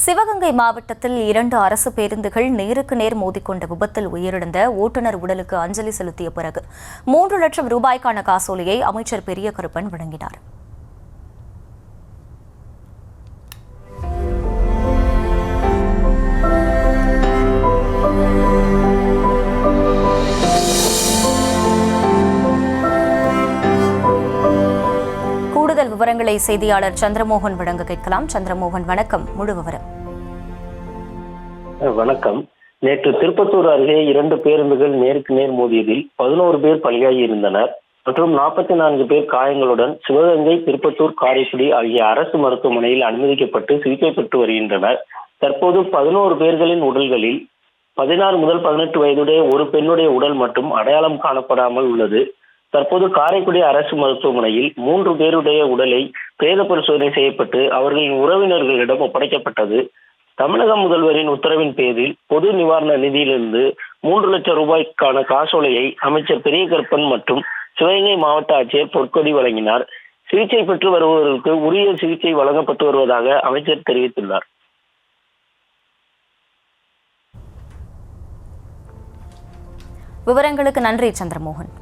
சிவகங்கை மாவட்டத்தில் 2 அரசு பேருந்துகள் நேருக்கு நேர் மோதிக்கொண்ட விபத்தில் உயிரிழந்த ஓட்டுநர் உடலுக்கு அஞ்சலி செலுத்திய பிறகு 3 லட்சம் ரூபாய்க்கான காசோலையை அமைச்சர் பெரிய கருப்பன் வழங்கினார். கூடுதல் விவரங்களை செய்தியாளர் சந்திரமோகன் வழங்க கேட்கலாம். சந்திரமோகன், வணக்கம். முழு விவரம். வணக்கம். நேற்று திருப்பத்தூர் அருகே 2 பேருந்துகள் நேருக்கு நேர் மோதியதில் 11 பேர் பலியாகி இருந்தனர் மற்றும் 44 பேர் காயங்களுடன் சிவகங்கை, திருப்பத்தூர், காரைக்குடி ஆகிய அரசு மருத்துவமனையில் அனுமதிக்கப்பட்டு சிகிச்சை பெற்று வருகின்றனர். தற்போது 11 பேர்களின் உடல்களில் 16 முதல் 18 வயதுடைய ஒரு பெண்ணுடைய உடல் மட்டும் அடையாளம் காணப்படாமல் உள்ளது. தற்போது காரைக்குடி அரசு மருத்துவமனையில் 3 பேருடைய உடலை பிரேத பரிசோதனை செய்யப்பட்டு அவர்களின் உறவினர்களிடம் ஒப்படைக்கப்பட்டது. தமிழக முதல்வரின் உத்தரவின் பேரில் பொது நிவாரண நிதியிலிருந்து 3 லட்சம் ரூபாய்க்கான காசோலையை அமைச்சர் பெரிய கருப்பன் மற்றும் சிவகங்கை மாவட்ட ஆட்சியர் பொற்கொடி வழங்கினார். சிகிச்சை பெற்று வருபவர்களுக்கு உரிய சிகிச்சை வழங்கப்பட்டு வருவதாக அமைச்சர் தெரிவித்துள்ளார். விவரங்களுக்கு நன்றி சந்திரமோகன்.